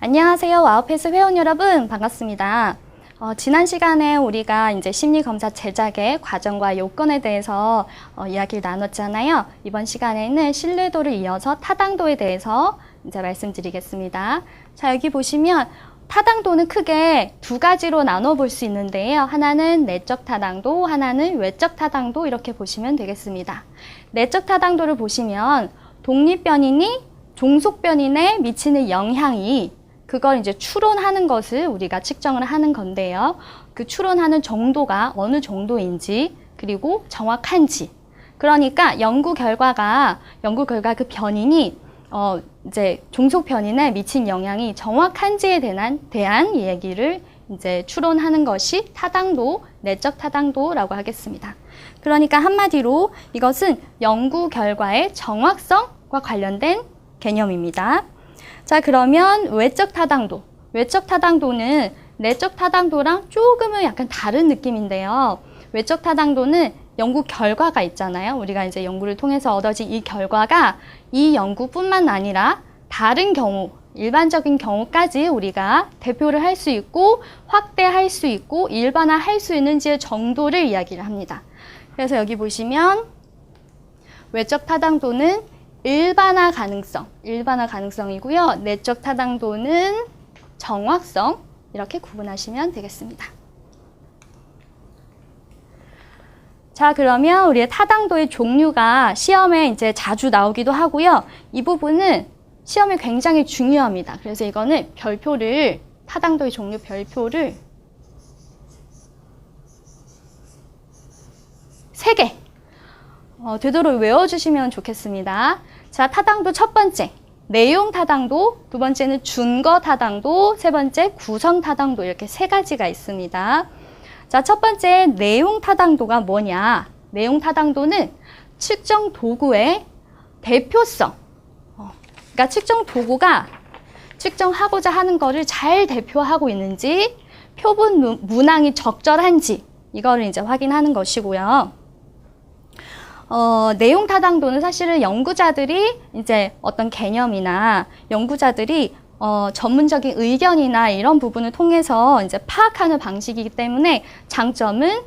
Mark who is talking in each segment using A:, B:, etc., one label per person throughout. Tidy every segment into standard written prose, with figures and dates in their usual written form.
A: 안녕하세요. 와우패스 회원 여러분, 반갑습니다. 지난 시간에 우리가 이제 심리검사 제작의 과정과 요건에 대해서 이야기를 나눴잖아요. 이번 시간에는 신뢰도를 이어서 타당도에 대해서 이제 말씀드리겠습니다. 자, 여기 보시면 타당도는 크게 두 가지로 나눠 볼 수 있는데요. 하나는 내적 타당도, 하나는 외적 타당도 이렇게 보시면 되겠습니다. 내적 타당도를 보시면 독립변인이 종속변인에 미치는 영향이 그걸 이제 추론하는 것을 우리가 측정을 하는 건데요. 그 추론하는 정도가 어느 정도인지 그리고 정확한지. 그러니까 연구 결과가 그 변인이 이제 종속 변인에 미친 영향이 정확한지에 대한 얘기를 이제 추론하는 것이 타당도, 내적 타당도라고 하겠습니다. 그러니까 한마디로 이것은 연구 결과의 정확성과 관련된 개념입니다. 자, 그러면 외적 타당도. 외적 타당도는 내적 타당도랑 조금은 약간 다른 느낌인데요. 외적 타당도는 연구 결과가 있잖아요. 우리가 이제 연구를 통해서 얻어진 이 결과가 이 연구뿐만 아니라 다른 경우, 일반적인 경우까지 우리가 대표를 할 수 있고 확대할 수 있고 일반화할 수 있는지의 정도를 이야기를 합니다. 그래서 여기 보시면 외적 타당도는 일반화 가능성이고요. 내적 타당도는 정확성, 이렇게 구분하시면 되겠습니다. 자, 그러면 우리의 타당도의 종류가 시험에 이제 자주 나오기도 하고요. 이 부분은 시험에 굉장히 중요합니다. 그래서 이거는 별표를, 타당도의 종류 별표를 3개 되도록 외워주시면 좋겠습니다. 자, 타당도 첫 번째, 내용 타당도, 두 번째는 준거 타당도, 세 번째 구성 타당도, 이렇게 3가지가 있습니다. 자, 첫 번째 내용 타당도가 뭐냐? 내용 타당도는 측정 도구의 대표성. 그러니까 측정 도구가 측정하고자 하는 거를 잘 대표하고 있는지, 표본 문항이 적절한지, 이거를 이제 확인하는 것이고요. 내용 타당도는 사실은 연구자들이 이제 어떤 개념이나 연구자들이 전문적인 의견이나 이런 부분을 통해서 이제 파악하는 방식이기 때문에 장점은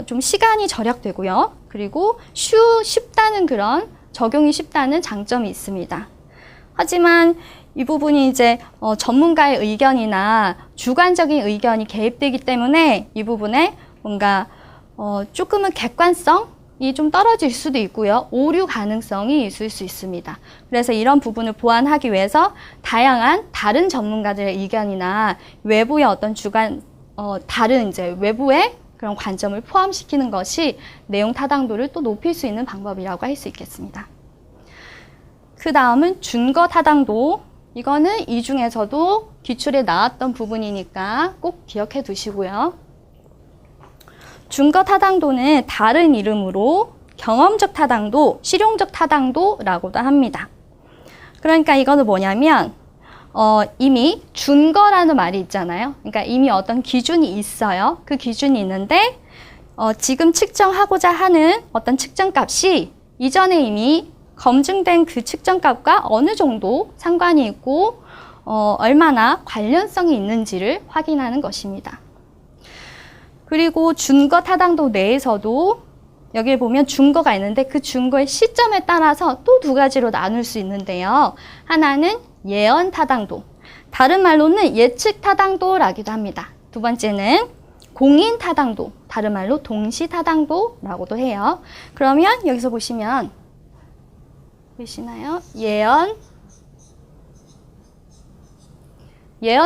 A: 좀 시간이 절약되고요. 그리고 쉽다는 그런 적용이 쉽다는 장점이 있습니다. 하지만 이 부분이 이제 전문가의 의견이나 주관적인 의견이 개입되기 때문에 이 부분에 뭔가 조금은 객관성이 좀 떨어질 수도 있고요. 오류 가능성이 있을 수 있습니다. 그래서 이런 부분을 보완하기 위해서 다양한 다른 전문가들의 의견이나 외부의 어떤 다른 이제 외부의 그런 관점을 포함시키는 것이 내용 타당도를 또 높일 수 있는 방법이라고 할 수 있겠습니다. 그 다음은 준거 타당도. 이거는 이 중에서도 기출에 나왔던 부분이니까 꼭 기억해 두시고요. 준거 타당도는 다른 이름으로 경험적 타당도, 실용적 타당도라고도 합니다. 그러니까 이거는 뭐냐면 이미 준거라는 말이 있잖아요. 그러니까 이미 어떤 기준이 있어요. 그 기준이 있는데 지금 측정하고자 하는 어떤 측정값이 이전에 이미 검증된 그 측정값과 어느 정도 상관이 있고 얼마나 관련성이 있는지를 확인하는 것입니다. 그리고 준거 타당도 내에서도 여기에 보면 준거가 있는데 그 준거의 시점에 따라서 또 2가지로 나눌 수 있는데요. 하나는 예언 타당도, 다른 말로는 예측 타당도라기도 합니다. 두 번째는 공인 타당도, 다른 말로 동시 타당도라고도 해요. 그러면 여기서 보시면 보이시나요? 예언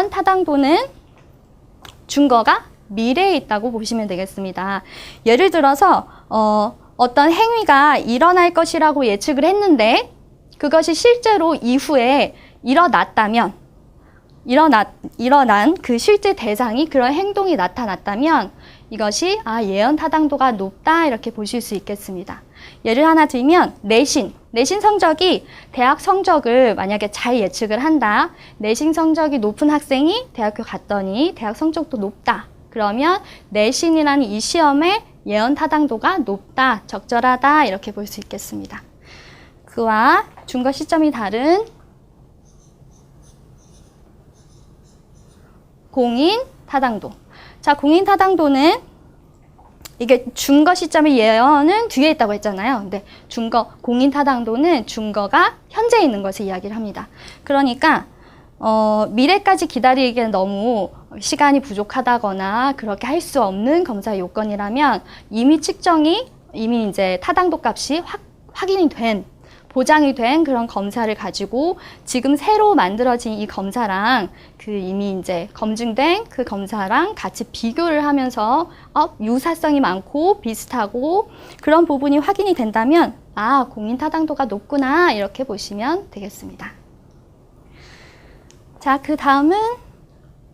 A: 타당도는 준거가 미래에 있다고 보시면 되겠습니다. 예를 들어서 어떤 행위가 일어날 것이라고 예측을 했는데 그것이 실제로 이후에 일어난 그 실제 대상이 그런 행동이 나타났다면 이것이 예언 타당도가 높다 이렇게 보실 수 있겠습니다. 예를 하나 들면 내신 성적이 대학 성적을 만약에 잘 예측을 한다. 내신 성적이 높은 학생이 대학교 갔더니 대학 성적도 높다. 그러면 내신이라는 이 시험의 예언 타당도가 높다, 적절하다 이렇게 볼 수 있겠습니다. 그와 준거 시점이 다른 공인 타당도. 자, 공인 타당도는 이게 준거 시점의 예언은 뒤에 있다고 했잖아요. 근데 공인 타당도는 준거가 현재 있는 것을 이야기를 합니다. 그러니까 미래까지 기다리기에는 너무 시간이 부족하다거나 그렇게 할 수 없는 검사 요건이라면 이미 이제 타당도 값이 확인이 된, 보장이 된 그런 검사를 가지고 지금 새로 만들어진 이 검사랑 이미 이제 검증된 그 검사랑 같이 비교를 하면서 유사성이 많고 비슷하고 그런 부분이 확인이 된다면 공인 타당도가 높구나 이렇게 보시면 되겠습니다. 자, 그 다음은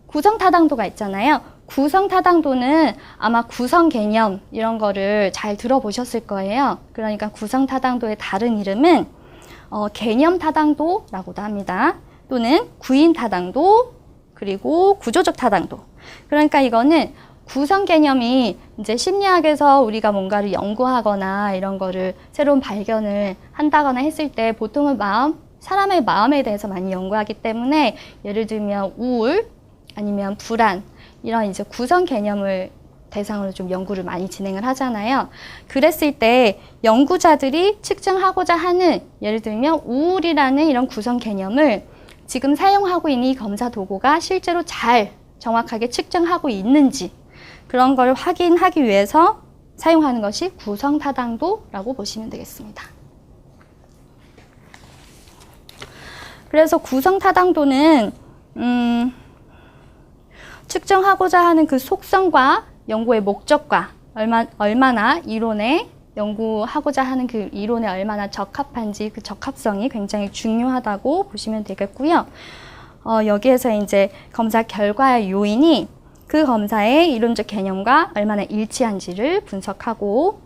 A: 구성 타당도가 있잖아요. 구성 타당도는 아마 구성 개념 이런 거를 잘 들어보셨을 거예요. 그러니까 구성 타당도의 다른 이름은 개념 타당도라고도 합니다. 또는 구인 타당도, 그리고 구조적 타당도. 그러니까 이거는 구성 개념이 이제 심리학에서 우리가 뭔가를 연구하거나 이런 거를 새로운 발견을 한다거나 했을 때 보통은 사람의 마음에 대해서 많이 연구하기 때문에 예를 들면 우울 아니면 불안 이런 이제 구성 개념을 대상으로 좀 연구를 많이 진행을 하잖아요. 그랬을 때 연구자들이 측정하고자 하는 예를 들면 우울이라는 이런 구성 개념을 지금 사용하고 있는 이 검사 도구가 실제로 잘 정확하게 측정하고 있는지 그런 걸 확인하기 위해서 사용하는 것이 구성 타당도라고 보시면 되겠습니다. 그래서 구성 타당도는 측정하고자 하는 그 속성과 연구의 목적과 얼마나 이론에 연구하고자 하는 그 이론에 얼마나 적합한지 그 적합성이 굉장히 중요하다고 보시면 되겠고요. 여기에서 이제 검사 결과의 요인이 그 검사의 이론적 개념과 얼마나 일치한지를 분석하고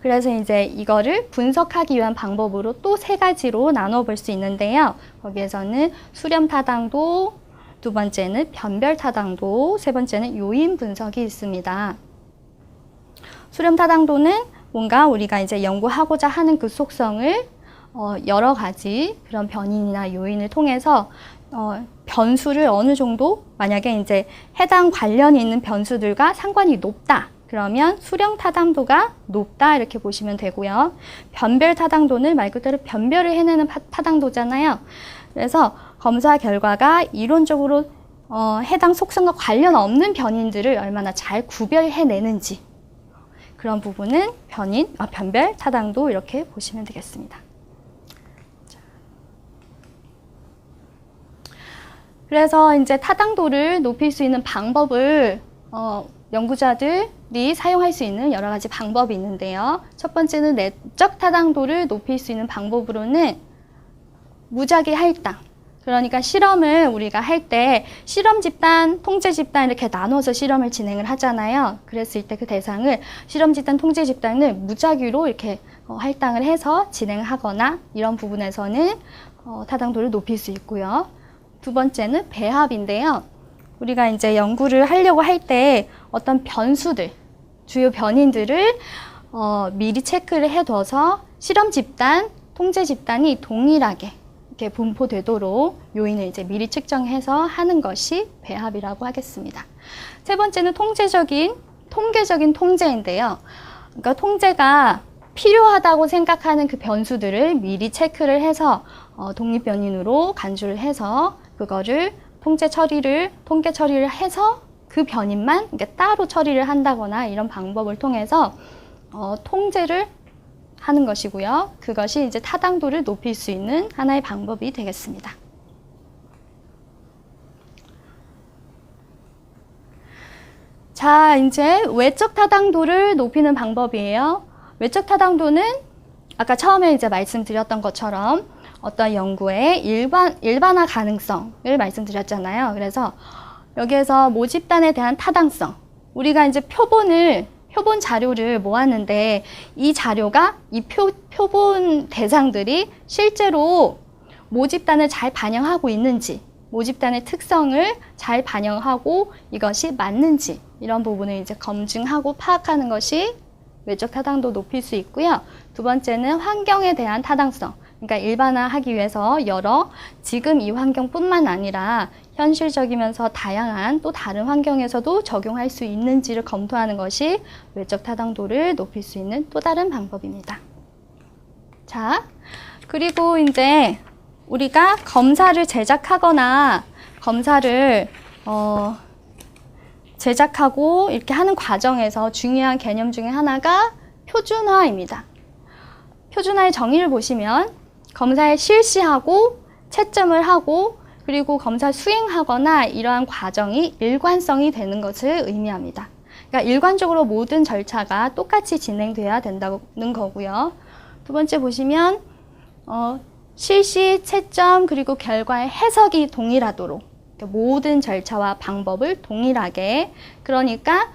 A: 그래서 이제 이거를 분석하기 위한 방법으로 또 3가지로 나눠 볼 수 있는데요. 거기에서는 수렴 타당도, 두 번째는 변별 타당도, 세 번째는 요인 분석이 있습니다. 수렴 타당도는 뭔가 우리가 이제 연구하고자 하는 그 속성을 여러 가지 그런 변인이나 요인을 통해서 변수를 어느 정도 만약에 이제 해당 관련이 있는 변수들과 상관이 높다. 그러면 수렴 타당도가 높다 이렇게 보시면 되고요. 변별 타당도는 말 그대로 변별을 해내는 타당도잖아요. 그래서 검사 결과가 이론적으로 해당 속성과 관련 없는 변인들을 얼마나 잘 구별해내는지 그런 부분은 변별 타당도 이렇게 보시면 되겠습니다. 그래서 이제 타당도를 높일 수 있는 방법을 연구자들이 사용할 수 있는 여러 가지 방법이 있는데요. 첫 번째는 내적 타당도를 높일 수 있는 방법으로는 무작위 할당. 그러니까 실험을 우리가 할 때 실험 집단, 통제 집단 이렇게 나눠서 실험을 진행을 하잖아요. 그랬을 때 그 대상을 실험 집단, 통제 집단을 무작위로 이렇게 할당을 해서 진행하거나 이런 부분에서는 타당도를 높일 수 있고요. 두 번째는 배합인데요. 우리가 이제 연구를 하려고 할 때 어떤 변수들, 주요 변인들을 미리 체크를 해둬서 실험 집단, 통제 집단이 동일하게 이렇게 분포되도록 요인을 이제 미리 측정해서 하는 것이 배합이라고 하겠습니다. 세 번째는 통계적인 통제인데요. 그러니까 통제가 필요하다고 생각하는 그 변수들을 미리 체크를 해서 독립 변인으로 간주를 해서 그거를 통계 처리를 해서 그 변인만 따로 처리를 한다거나 이런 방법을 통해서 통제를 하는 것이고요. 그것이 이제 타당도를 높일 수 있는 하나의 방법이 되겠습니다. 자, 이제 외적 타당도를 높이는 방법이에요. 외적 타당도는 아까 처음에 이제 말씀드렸던 것처럼 어떤 연구의 일반화 가능성을 말씀드렸잖아요. 그래서 여기에서 모집단에 대한 타당성, 우리가 이제 표본 자료를 모았는데 이 자료가 이 표본 대상들이 실제로 모집단을 잘 반영하고 있는지, 모집단의 특성을 잘 반영하고 이것이 맞는지 이런 부분을 이제 검증하고 파악하는 것이 외적 타당도 높일 수 있고요. 두 번째는 환경에 대한 타당성. 그러니까 일반화하기 위해서 여러 지금 이 환경뿐만 아니라 현실적이면서 다양한 또 다른 환경에서도 적용할 수 있는지를 검토하는 것이 외적 타당도를 높일 수 있는 또 다른 방법입니다. 자, 그리고 이제 우리가 검사를 제작하거나 검사를 제작하고 이렇게 하는 과정에서 중요한 개념 중에 하나가 표준화입니다. 표준화의 정의를 보시면 검사에 실시하고 채점을 하고 그리고 검사 수행하거나 이러한 과정이 일관성이 되는 것을 의미합니다. 그러니까 일관적으로 모든 절차가 똑같이 진행돼야 된다는 거고요. 두 번째 보시면 실시, 채점, 그리고 결과의 해석이 동일하도록 모든 절차와 방법을 동일하게 그러니까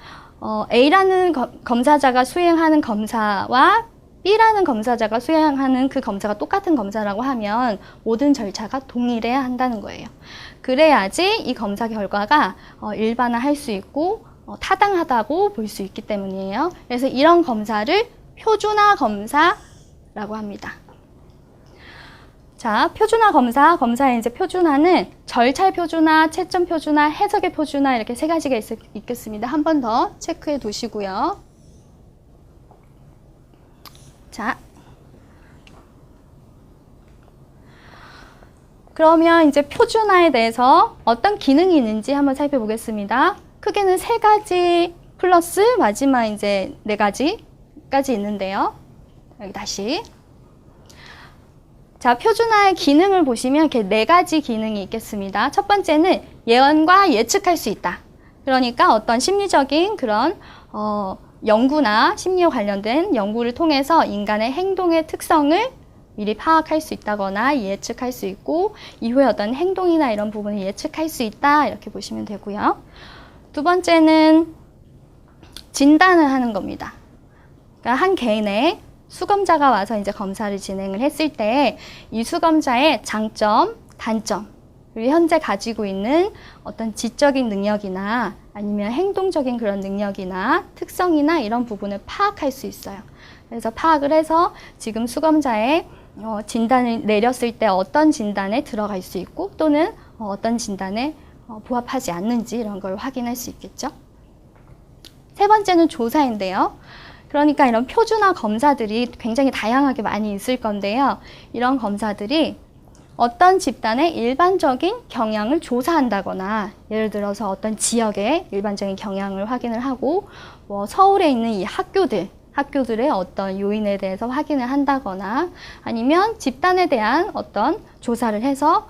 A: A라는 검사자가 수행하는 검사와 B라는 검사자가 수행하는 그 검사가 똑같은 검사라고 하면 모든 절차가 동일해야 한다는 거예요. 그래야지 이 검사 결과가 일반화할 수 있고 타당하다고 볼 수 있기 때문이에요. 그래서 이런 검사를 표준화 검사라고 합니다. 자, 표준화 검사의 이제 표준화는 절차의 표준화, 채점 표준화, 해석의 표준화 이렇게 세 가지가 있겠습니다. 한 번 더 체크해 두시고요. 자, 그러면 이제 표준화에 대해서 어떤 기능이 있는지 한번 살펴보겠습니다. 크게는 세 가지 플러스 마지막 이제 네 가지까지 있는데요. 여기 다시. 자, 표준화의 기능을 보시면 이렇게 네 가지 기능이 있겠습니다. 첫 번째는 예언과 예측할 수 있다. 그러니까 어떤 심리적인 그런 연구나 심리와 관련된 연구를 통해서 인간의 행동의 특성을 미리 파악할 수 있다거나 예측할 수 있고 이후에 어떤 행동이나 이런 부분을 예측할 수 있다 이렇게 보시면 되고요. 두 번째는 진단을 하는 겁니다. 그러니까 한 개인의 수검자가 와서 이제 검사를 진행을 했을 때 이 수검자의 장점, 단점, 그리고 현재 가지고 있는 어떤 지적인 능력이나 아니면 행동적인 그런 능력이나 특성이나 이런 부분을 파악할 수 있어요. 그래서 파악을 해서 지금 수검자의 진단을 내렸을 때 어떤 진단에 들어갈 수 있고 또는 어떤 진단에 부합하지 않는지 이런 걸 확인할 수 있겠죠. 세 번째는 조사인데요. 그러니까 이런 표준화 검사들이 굉장히 다양하게 많이 있을 건데요. 이런 검사들이 어떤 집단의 일반적인 경향을 조사한다거나 예를 들어서 어떤 지역의 일반적인 경향을 확인을 하고 서울에 있는 이 학교들의 어떤 요인에 대해서 확인을 한다거나 아니면 집단에 대한 어떤 조사를 해서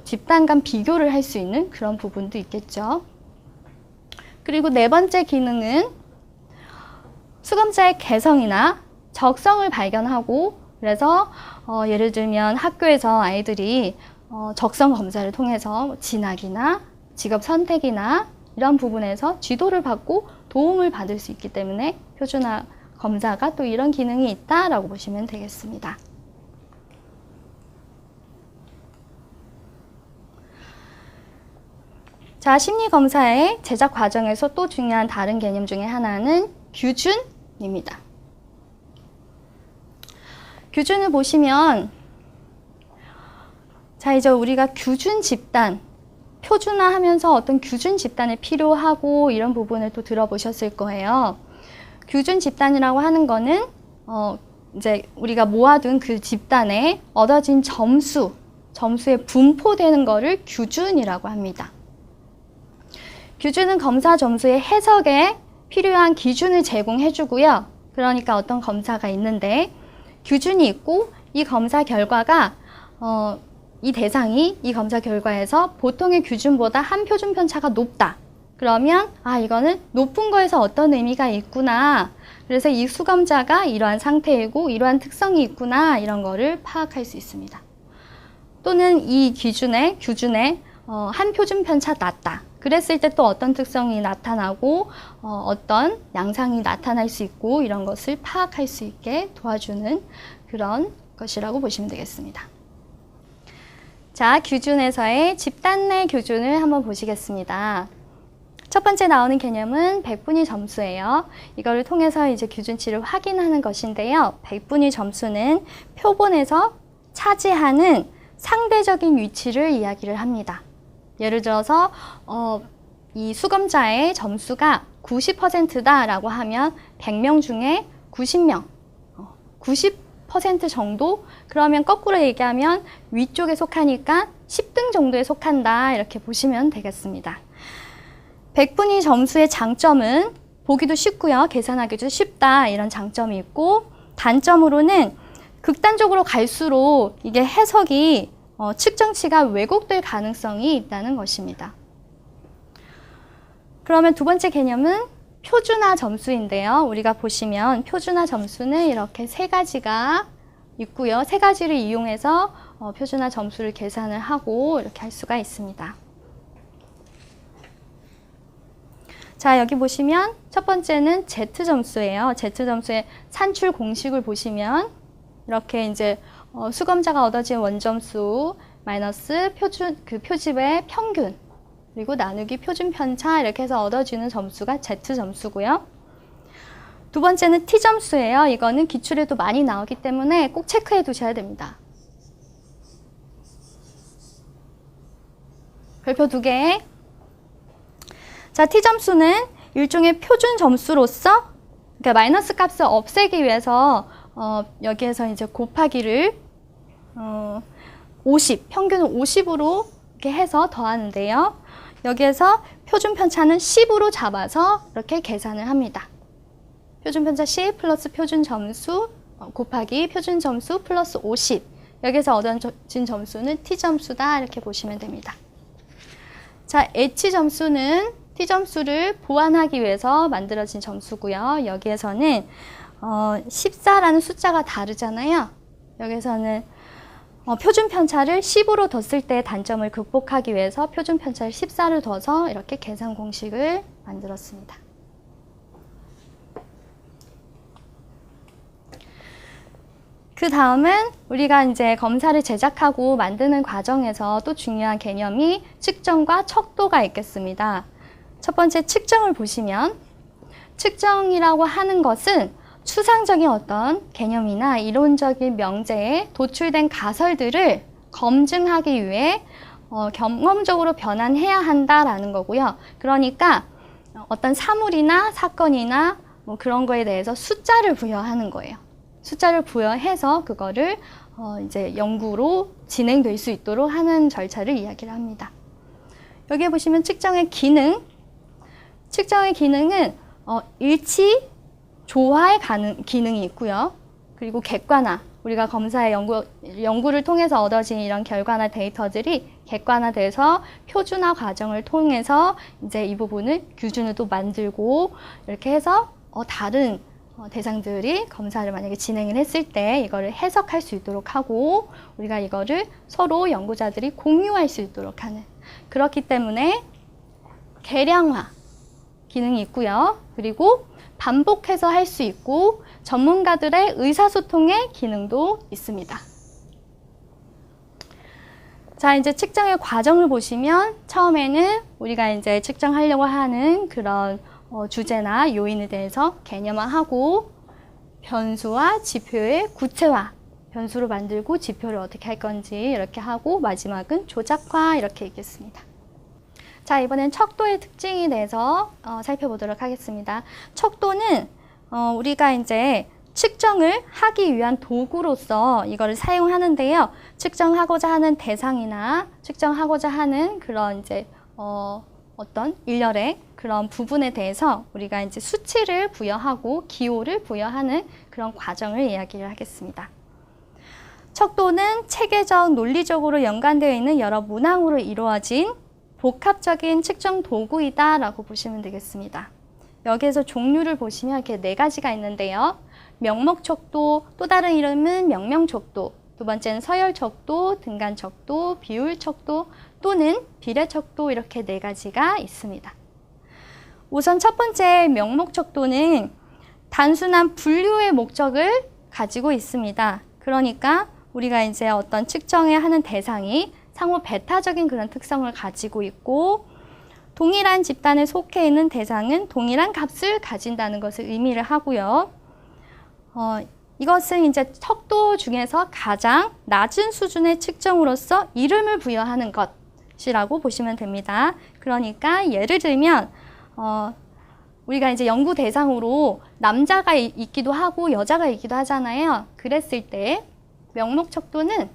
A: 집단 간 비교를 할 수 있는 그런 부분도 있겠죠. 그리고 네 번째 기능은 수검자의 개성이나 적성을 발견하고 그래서 예를 들면 학교에서 아이들이 적성 검사를 통해서 진학이나 직업 선택이나 이런 부분에서 지도를 받고 도움을 받을 수 있기 때문에 표준화 검사가 또 이런 기능이 있다라고 보시면 되겠습니다. 자, 심리검사의 제작 과정에서 또 중요한 다른 개념 중에 하나는 규준입니다. 규준을 보시면 자, 이제 우리가 규준 집단, 표준화하면서 어떤 규준 집단이 필요하고 이런 부분을 또 들어보셨을 거예요. 규준 집단이라고 하는 거는 이제 우리가 모아둔 그 집단에 얻어진 점수에 분포되는 거를 규준이라고 합니다. 규준은 검사 점수의 해석에 필요한 기준을 제공해주고요. 그러니까 어떤 검사가 있는데 규준이 있고 이 검사 결과가 이 대상이 이 검사 결과에서 보통의 규준보다 한 표준 편차가 높다. 그러면 이거는 높은 거에서 어떤 의미가 있구나. 그래서 이 수검자가 이러한 상태이고 이러한 특성이 있구나. 이런 거를 파악할 수 있습니다. 또는 이 규준에 한 표준 편차 낮다. 그랬을 때 또 어떤 특성이 나타나고 어떤 양상이 나타날 수 있고 이런 것을 파악할 수 있게 도와주는 그런 것이라고 보시면 되겠습니다. 자, 규준에서의 집단 내 규준을 한번 보시겠습니다. 첫 번째 나오는 개념은 백분위 점수예요. 이거를 통해서 이제 기준치를 확인하는 것인데요. 백분위 점수는 표본에서 차지하는 상대적인 위치를 이야기를 합니다. 예를 들어서 이 수검자의 점수가 90%다라고 하면 100명 중에 90명, 90% 정도? 그러면 거꾸로 얘기하면 위쪽에 속하니까 10등 정도에 속한다, 이렇게 보시면 되겠습니다. 백분위 점수의 장점은 보기도 쉽고요. 계산하기도 쉽다, 이런 장점이 있고, 단점으로는 극단적으로 갈수록 이게 해석이 측정치가 왜곡될 가능성이 있다는 것입니다. 그러면 두 번째 개념은 표준화 점수인데요. 우리가 보시면 표준화 점수는 이렇게 세 가지가 있고요. 세 가지를 이용해서 표준화 점수를 계산을 하고 이렇게 할 수가 있습니다. 자, 여기 보시면 첫 번째는 Z점수예요. Z점수의 산출 공식을 보시면 이렇게 이제 수검자가 얻어진 원점수 마이너스 표집의 평균, 그리고 나누기 표준 편차, 이렇게 해서 얻어지는 점수가 Z점수고요. 두 번째는 T점수예요. 이거는 기출에도 많이 나오기 때문에 꼭 체크해 두셔야 됩니다. 별표 2개. 자, T점수는 일종의 표준 점수로서, 그러니까 마이너스 값을 없애기 위해서 여기에서 이제 곱하기를 50, 평균은 50으로 이렇게 해서 더하는데요. 여기에서 표준 편차는 10으로 잡아서 이렇게 계산을 합니다. 표준 편차 10 플러스 표준 점수 곱하기 표준 점수 플러스 50. 여기에서 얻어진 점수는 T점수다, 이렇게 보시면 됩니다. 자, H점수는 T점수를 보완하기 위해서 만들어진 점수고요. 여기에서는 14라는 숫자가 다르잖아요. 여기서는 표준 편차를 10으로 뒀을 때 단점을 극복하기 위해서 표준 편차를 14를 둬서 이렇게 계산 공식을 만들었습니다. 그 다음은 우리가 이제 검사를 제작하고 만드는 과정에서 또 중요한 개념이 측정과 척도가 있겠습니다. 첫 번째 측정을 보시면, 측정이라고 하는 것은 추상적인 어떤 개념이나 이론적인 명제에 도출된 가설들을 검증하기 위해 경험적으로 변환해야 한다라는 거고요. 그러니까 어떤 사물이나 사건이나 뭐 그런 거에 대해서 숫자를 부여하는 거예요. 숫자를 부여해서 그거를 이제 연구로 진행될 수 있도록 하는 절차를 이야기를 합니다. 여기에 보시면 측정의 기능, 측정의 기능은 일치, 조화의 기능이 있고요. 그리고 객관화, 우리가 검사의 연구를 통해서 얻어진 이런 결과나 데이터들이 객관화돼서 표준화 과정을 통해서 이제 이 부분을 기준을 또 만들고 이렇게 해서 다른 대상들이 검사를 만약에 진행을 했을 때 이거를 해석할 수 있도록 하고 우리가 이거를 서로 연구자들이 공유할 수 있도록 하는, 그렇기 때문에 계량화 기능이 있고요. 그리고 반복해서 할 수 있고 전문가들의 의사소통의 기능도 있습니다. 자, 이제 측정의 과정을 보시면 처음에는 우리가 이제 측정하려고 하는 그런 주제나 요인에 대해서 개념화하고 변수와 지표의 구체화, 변수로 만들고 지표를 어떻게 할 건지 이렇게 하고 마지막은 조작화, 이렇게 있겠습니다. 자, 이번엔 척도의 특징에 대해서 살펴보도록 하겠습니다. 척도는 우리가 이제 측정을 하기 위한 도구로서 이거를 사용하는데요. 측정하고자 하는 대상이나 측정하고자 하는 그런 이제 어떤 일렬의 그런 부분에 대해서 우리가 이제 수치를 부여하고 기호를 부여하는 그런 과정을 이야기를 하겠습니다. 척도는 체계적, 논리적으로 연관되어 있는 여러 문항으로 이루어진 복합적인 측정 도구이다 라고 보시면 되겠습니다. 여기에서 종류를 보시면 이렇게 4가지가 있는데요. 명목척도, 또 다른 이름은 명명척도, 두 번째는 서열척도, 등간척도, 비율척도 또는 비례척도, 이렇게 4가지가 있습니다. 우선 첫 번째 명목척도는 단순한 분류의 목적을 가지고 있습니다. 그러니까 우리가 이제 어떤 측정을 하는 대상이 상호 배타적인 그런 특성을 가지고 있고 동일한 집단에 속해 있는 대상은 동일한 값을 가진다는 것을 의미를 하고요. 이것은 이제 척도 중에서 가장 낮은 수준의 측정으로서 이름을 부여하는 것이라고 보시면 됩니다. 그러니까 예를 들면 우리가 이제 연구 대상으로 남자가 있기도 하고 여자가 있기도 하잖아요. 그랬을 때 명목 척도는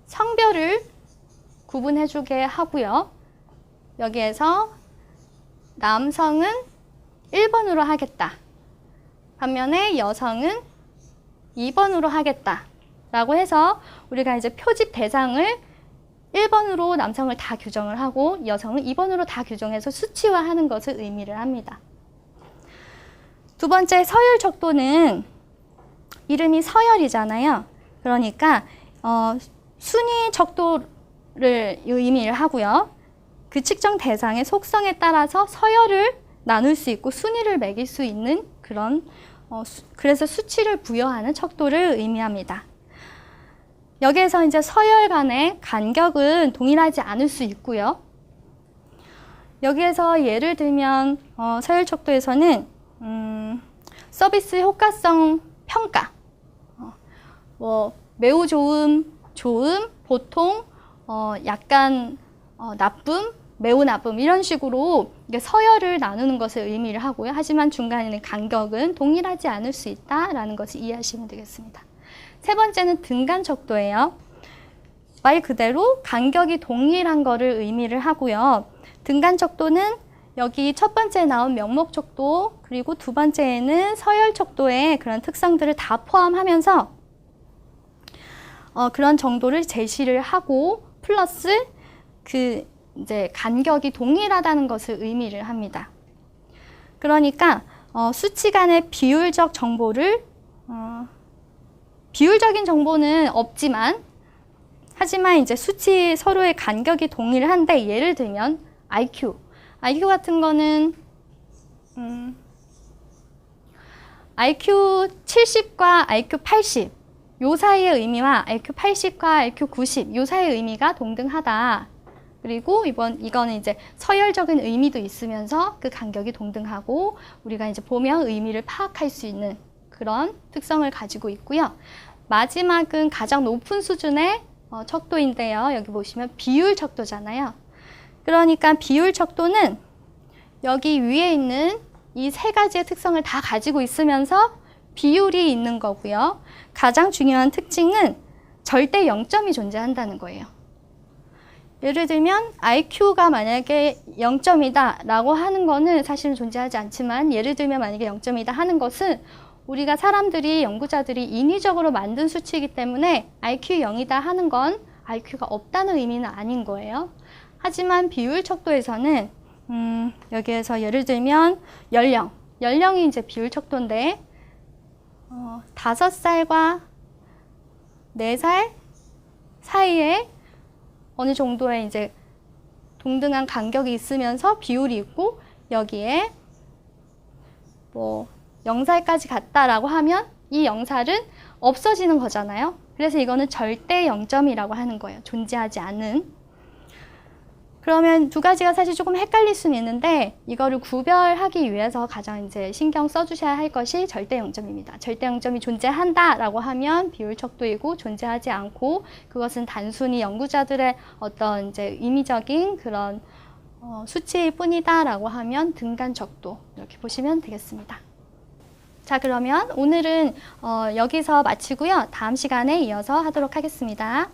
A: 성별을 구분해주게 하고요. 여기에서 남성은 1번으로 하겠다. 반면에 여성은 2번으로 하겠다. 라고 해서 우리가 이제 표집 대상을 1번으로 남성을 다 규정을 하고 여성은 2번으로 다 규정해서 수치화하는 것을 의미를 합니다. 두 번째 서열 척도는 이름이 서열이잖아요. 그러니까 순위 척도를 의미를 하고요. 그 측정 대상의 속성에 따라서 서열을 나눌 수 있고 순위를 매길 수 있는 그런 그래서 수치를 부여하는 척도를 의미합니다. 여기에서 이제 서열 간의 간격은 동일하지 않을 수 있고요. 여기에서 예를 들면 서열 척도에서는 서비스 효과성 평가, 매우 좋음, 보통, 약간 나쁨, 매우 나쁨 이런 식으로 서열을 나누는 것을 의미를 하고요. 하지만 중간에 있는 간격은 동일하지 않을 수 있다라는 것을 이해하시면 되겠습니다. 세 번째는 등간 척도예요. 말 그대로 간격이 동일한 것을 의미를 하고요. 등간 척도는 여기 첫 번째 나온 명목 척도 그리고 두 번째에는 서열 척도의 그런 특성들을 다 포함하면서 그런 정도를 제시를 하고 플러스 그 이제 간격이 동일하다는 것을 의미를 합니다. 그러니까 수치 간의 비율적 정보를 비율적인 정보는 없지만 하지만 이제 수치 서로의 간격이 동일한데 예를 들면 IQ 같은 거는 IQ 70과 IQ 80 요 사이의 의미와 IQ 80과 IQ 90 요 사이의 의미가 동등하다. 그리고 이거는 이제 서열적인 의미도 있으면서 그 간격이 동등하고 우리가 이제 보면 의미를 파악할 수 있는 그런 특성을 가지고 있고요. 마지막은 가장 높은 수준의 척도인데요. 여기 보시면 비율 척도잖아요. 그러니까 비율 척도는 여기 위에 있는 이 세 가지의 특성을 다 가지고 있으면서 비율이 있는 거고요. 가장 중요한 특징은 절대 0점이 존재한다는 거예요. 예를 들면 IQ가 만약에 0점이다 라고 하는 거는 사실은 존재하지 않지만 예를 들면 만약에 0점이다 하는 것은 우리가 사람들이 연구자들이 인위적으로 만든 수치이기 때문에 IQ 0이다 하는 건 IQ가 없다는 의미는 아닌 거예요. 하지만 비율 척도에서는 여기에서 예를 들면 연령이 이제 비율 척도인데 5살과 4살 사이에 어느 정도의 이제 동등한 간격이 있으면서 비율이 있고 여기에 0살까지 갔다라고 하면 이 0살은 없어지는 거잖아요. 그래서 이거는 절대 0점이라고 하는 거예요. 존재하지 않은. 그러면 두 가지가 사실 조금 헷갈릴 수는 있는데 이거를 구별하기 위해서 가장 이제 신경 써주셔야 할 것이 절대 0점입니다. 절대 0점이 존재한다라고 하면 비율 척도이고 존재하지 않고 그것은 단순히 연구자들의 어떤 이제 임의적인 그런 수치일 뿐이다라고 하면 등간 척도 이렇게 보시면 되겠습니다. 자, 그러면 오늘은 여기서 마치고요. 다음 시간에 이어서 하도록 하겠습니다.